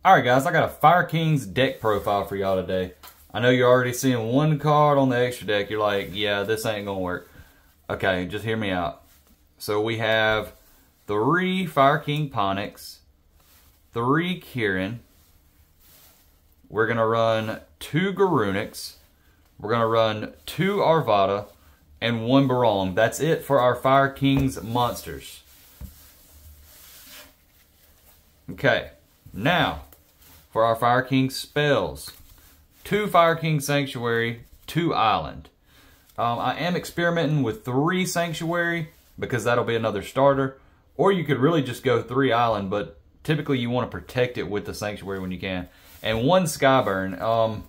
Alright guys, I got a Fire King's deck profile for y'all today. I know you're already seeing one card on the extra deck. You're like, yeah, this ain't gonna work. Okay, just hear me out. So we have 3 Fire King Ponyx, 3 Kirin. We're gonna run 2 Garunix. We're gonna run 2 Arvada and 1 Barong. That's it for our Fire King's monsters. Okay, now for our Fire King spells. 2 Fire King Sanctuary, 2 Island. I am experimenting with 3 Sanctuary because that'll be another starter. Or you could really just go 3 Island, but typically you want to protect it with the Sanctuary when you can. And 1 Skyburn.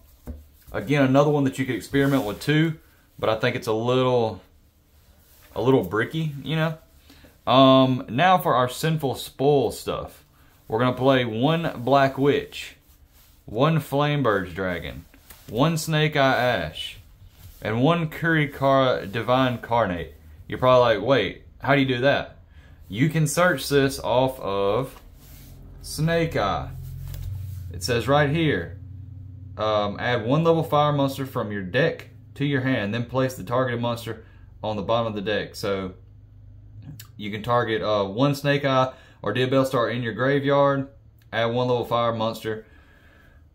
Again, another one that you could experiment with too, but I think it's a little bricky, you know. Now for our Sinful Spoil stuff. We're going to play 1 Black Witch, 1 Flamebird's Dragon, 1 Snake Eye Ash, and 1 Kurikara Divine Carnate. You're probably like, wait, how do you do that? You can search this off of Snake Eye. It says right here, add 1 level fire monster from your deck to your hand, then place the targeted monster on the bottom of the deck. So you can target 1 Snake Eye or Diabell Star in your graveyard, add 1 level fire monster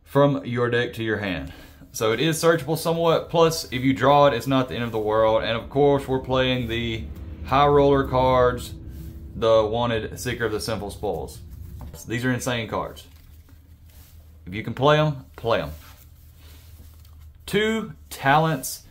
from your deck to your hand. So it is searchable somewhat, plus if you draw it, it's not the end of the world. And of course, we're playing the high roller cards, the Wanted Seeker of the Sinful Spoils. These are insane cards. If you can play them, play them. 2 talents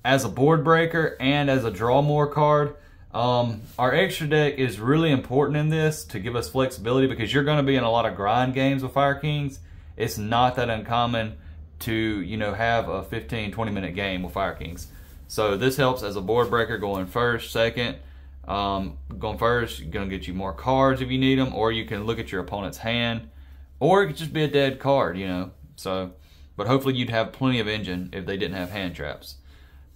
as a board breaker and as a draw more card. Our extra deck is really important in this to give us flexibility because you're going to be in a lot of grind games with Fire Kings. It's not that uncommon to, you know, have a 15-20 minute game with Fire Kings. So this helps as a board breaker going first, second. Going first, you're going to get you more cards if you need them, or you can look at your opponent's hand, or it could just be a dead card, you know. So, but hopefully you'd have plenty of engine if they didn't have hand traps.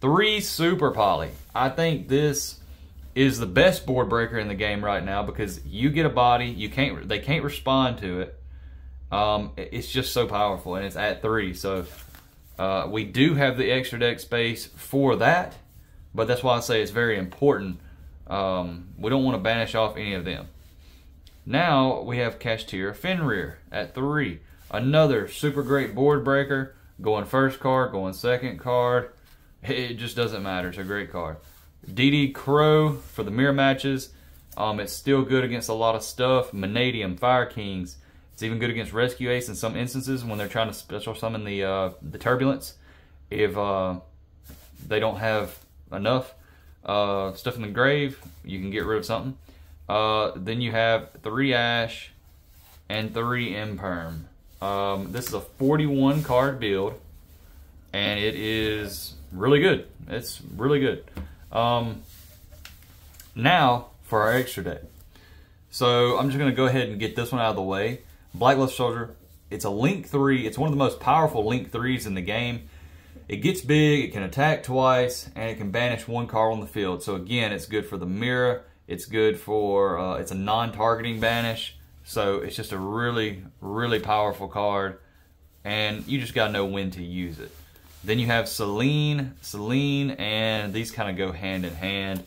3 Super Poly. I think this is the best board breaker in the game right now because you get a body, they can't respond to it. It's just so powerful, and it's at 3. So we do have the extra deck space for that, but that's why I say it's very important. We don't want to banish off any of them. Now we have Kashtira Fenrir at 3. Another super great board breaker. Going first card, going second card. It just doesn't matter. It's a great card. DD Crow for the mirror matches. It's still good against a lot of stuff. Manadium, Fire Kings. It's even good against Rescue Ace in some instances when they're trying to special summon the Turbulence. If they don't have enough stuff in the grave, you can get rid of something. Then you have 3 Ash and 3 Imperm. This is a 41 card build, and it is really good. It's really good. Now for our extra deck. So I'm just going to go ahead and get this one out of the way. Blacklist Soldier. It's a Link 3. It's one of the most powerful Link 3s in the game. It gets big, it can attack twice, and it can banish 1 card on the field. So again, it's good for the mirror. It's good for, it's a non-targeting banish. So it's just a really, really powerful card. And you just got to know when to use it. Then you have Selene, and these kind of go hand in hand.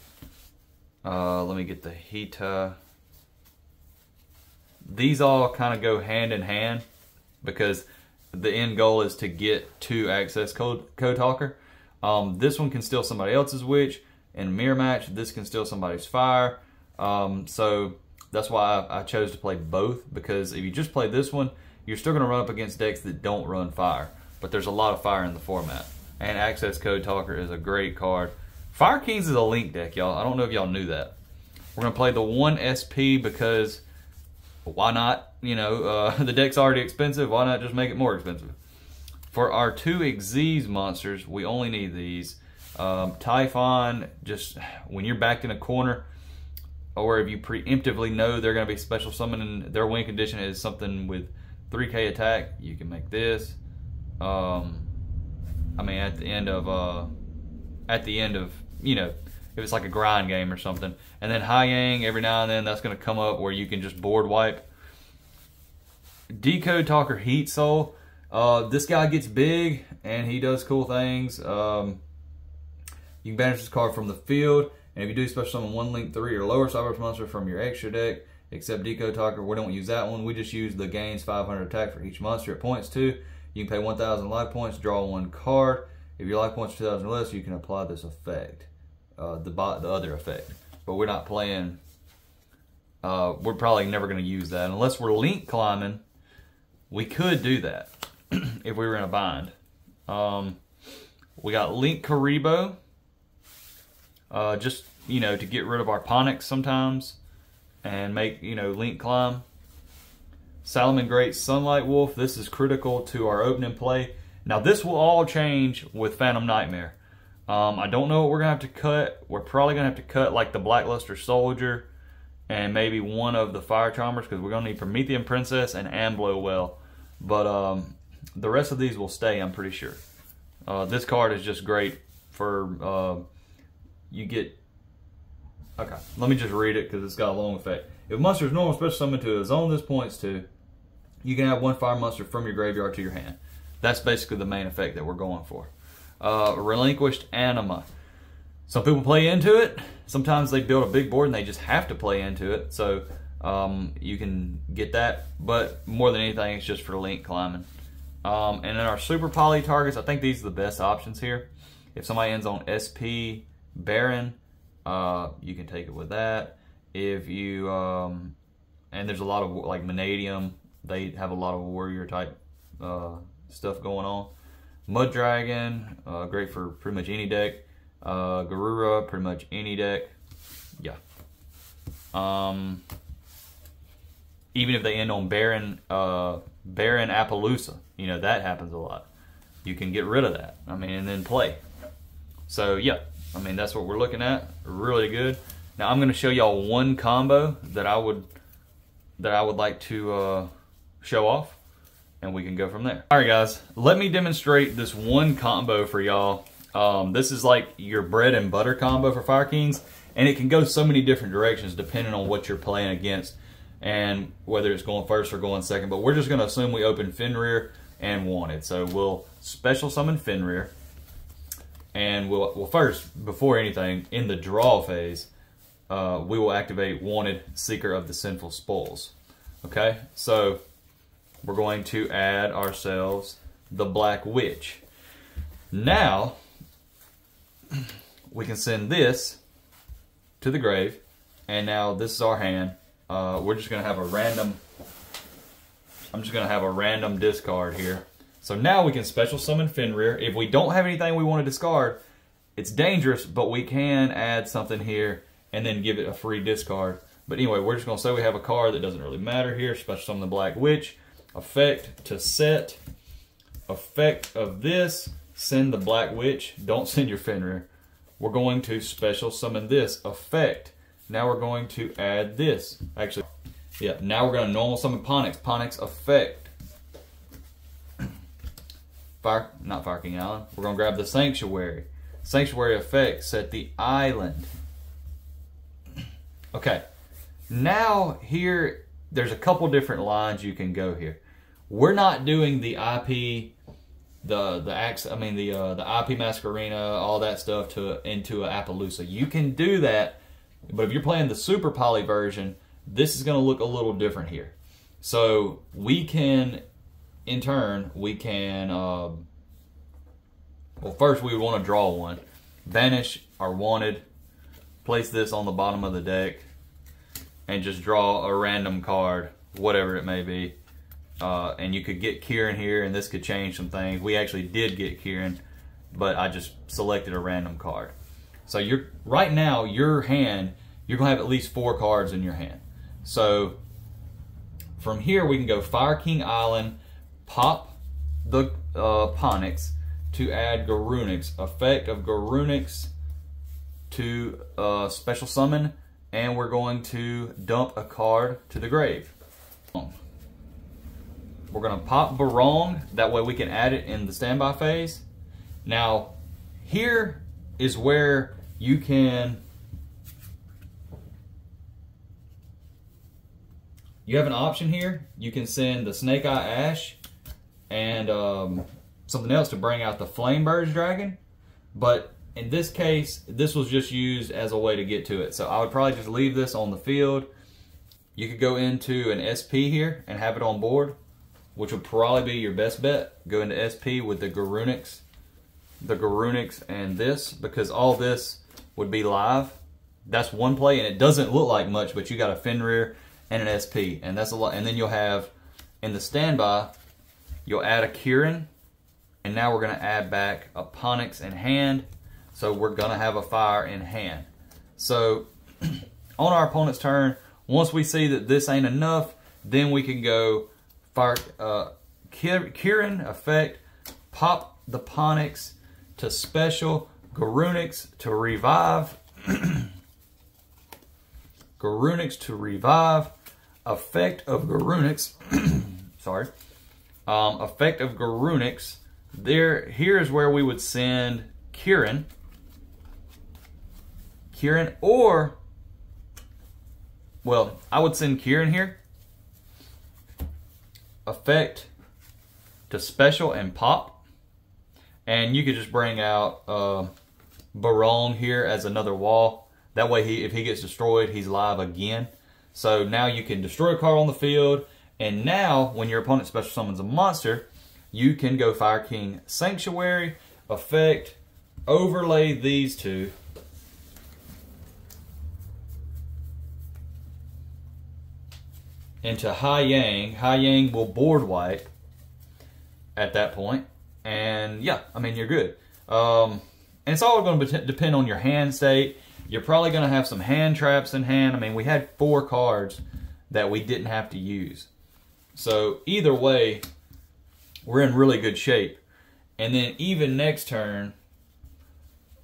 Let me get the Hita. These all kind of go hand in hand because the end goal is to get to Access Code Talker. This one can steal somebody else's witch. In a mirror match, this can steal somebody's fire. So that's why I chose to play both, because if you just play this one, you're still going to run up against decks that don't run fire. But there's a lot of fire in the format. And Access Code Talker is a great card. Fire Kings is a Link deck, y'all. I don't know if y'all knew that. We're going to play the 1 SP because why not? You know, the deck's already expensive. Why not just make it more expensive? For our 2 Xyz monsters, we only need these. Typhon, just when you're backed in a corner, or if you preemptively know they're going to be special summoning, their win condition is something with 3k attack, you can make this. I mean, at the end of, you know, if it's like a grind game or something. And then High Yang, every now and then that's going to come up where you can just board wipe. Decode Talker Heat Soul. This guy gets big and he does cool things. You can banish this card from the field, and if you do special summon 1 Link 3 or lower Cyberse monster from your extra deck, except Decode Talker, we don't use that one. We just use the gains 500 attack for each monster it points to. You can pay 1,000 life points, draw 1 card. If your life points are 2,000 or less, you can apply this effect, the other effect. But we're not playing. We're probably never going to use that unless we're link climbing. We could do that if we were in a bind. We got Link Karibo, just, you know, to get rid of our Ponics sometimes and make, you know, link climb. Salomon Great Sunlight Wolf. This is critical to our opening play. Now this will all change with Phantom Nightmare. I don't know what we're going to have to cut. We're probably going to have to cut like the Blackluster Soldier and maybe one of the Fire Charmers, because we're going to need Promethean Princess and Amblow Well. But the rest of these will stay, I'm pretty sure. This card is just great for, you get, okay, let me just read it because it's got a long effect. If a monster is normal special summon to a zone this points to, you can add 1 fire monster from your graveyard to your hand. That's basically the main effect that we're going for. Relinquished Anima. Some people play into it. Sometimes they build a big board and they just have to play into it. So you can get that. But more than anything, it's just for link climbing. And then our super poly targets, I think these are the best options here. If somebody ends on SP Baron, you can take it with that. If you, and there's a lot of, like Vanadium, they have a lot of warrior type stuff going on. Mud Dragon, great for pretty much any deck. Garura, pretty much any deck. Yeah. Even if they end on Baron Appaloosa, you know, that happens a lot. You can get rid of that. I mean, and then play. So yeah, I mean, that's what we're looking at. Really good. Now I'm going to show y'all one combo that I would like to show off, and we can go from there. All right, guys, let me demonstrate this one combo for y'all. This is like your bread and butter combo for Fire Kings, and it can go so many different directions depending on what you're playing against and whether it's going first or going second. But we're just going to assume we open Fenrir and Wanted. So we'll special summon Fenrir, and we'll first, before anything, in the draw phase, we will activate Wanted, Seeker of the Sinful Spoils. Okay, so we're going to add ourselves the Black Witch. Now, we can send this to the grave, and now this is our hand. We're just going to have a random, I'm just going to have a random discard here. So now we can special summon Fenrir. If we don't have anything we want to discard, it's dangerous, but we can add something here and then give it a free discard. But anyway, we're just going to say we have a card that doesn't really matter here. Special summon the Black Witch. Effect to set. Effect of this. Send the Black Witch. Don't send your Fenrir. We're going to special summon this. Effect. Now we're going to add this. Actually, yeah, now we're going to normal summon Ponyx. Ponyx effect. Not Fire King Island. We're going to grab the Sanctuary. Sanctuary effect. Set the island. Okay. Now here, there's a couple different lines you can go here. We're not doing the IP, the IP Masquerena, all that stuff into a Appaloosa. You can do that, but if you're playing the Super Poly version, this is going to look a little different here. So we can, in turn, we can, well, first we would want to draw one. Banish our Wanted, place this on the bottom of the deck, and just draw a random card, whatever it may be. And you could get Kieran here, and this could change some things. We actually did get Kieran, but I just selected a random card. So right now, your hand, you're going to have at least 4 cards in your hand. So from here, we can go Fire King Island, pop the Ponyx to add Garunix. Effect of Garunix to special summon, and we're going to dump a card to the grave. We're going to pop Barong, that way we can add it in the standby phase. Now, here is where you can you have an option here. You can send the Snake Eye Ash and something else to bring out the Flame Bird's Dragon. But in this case, this was just used as a way to get to it. So I would probably just leave this on the field. You could go into an SP here and have it on board, which would probably be your best bet. Go into SP with the Garunix and this, because all this would be live. That's one play, and it doesn't look like much, but you got a Fenrir and an SP, and that's a lot. And then you'll have, in the standby, you'll add a Kieran, and now we're gonna add back a Ponix in hand, so we're gonna have a fire in hand. So, on our opponent's turn, once we see that this ain't enough, then we can go fire Kieran effect, pop the Ponix to special, Garunix to revive, Garunix to revive, effect of Garunix, sorry, effect of Garunix. Here's where we would send Kieran, or, well, I would send Kieran here, effect to special and pop, and you could just bring out Barong here as another wall. That way, if he gets destroyed, he's live again. So now you can destroy a card on the field, and now when your opponent special summons a monster, you can go Fire King Sanctuary, effect, overlay these two, into Hai Yang. Hai Yang will board wipe at that point, and yeah, I mean, you're good. And it's all going to depend on your hand state. You're probably going to have some hand traps in hand. I mean, we had 4 cards that we didn't have to use. So either way, we're in really good shape. And then even next turn,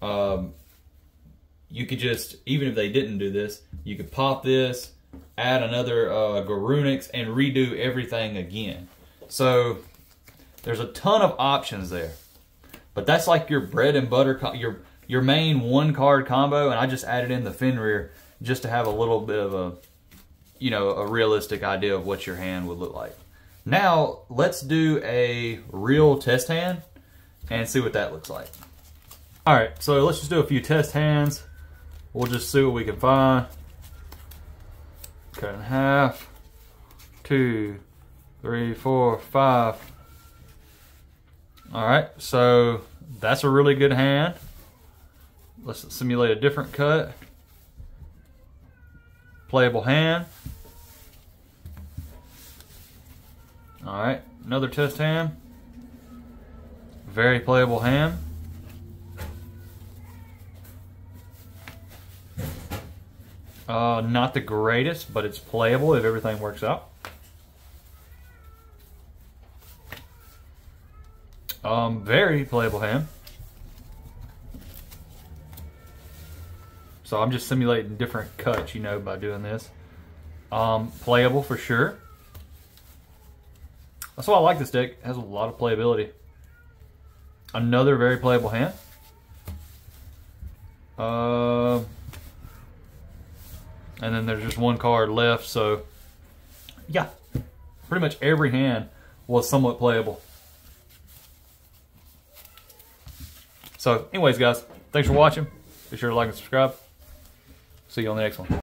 you could just, even if they didn't do this, you could pop this, add another Garunix, and redo everything again. So there's a ton of options there. But that's like your bread and butter, your main 1-card combo, and I just added in the Fenrir just to have a little bit of a, you know, a realistic idea of what your hand would look like. Now, let's do a real test hand and see what that looks like. All right, so let's just do a few test hands. We'll just see what we can find. Cut in half. 2, 3, 4, 5. All right, so that's a really good hand. Let's simulate a different cut. Playable hand. All right, another test hand. Very playable hand. Not the greatest, but it's playable if everything works out. Very playable hand. So I'm just simulating different cuts, you know, by doing this. Playable for sure. That's why I like this deck. It has a lot of playability. Another very playable hand. And then there's just 1 card left, so yeah, pretty much every hand was somewhat playable. So anyways, guys, thanks for watching. Be sure to like and subscribe. See you on the next one.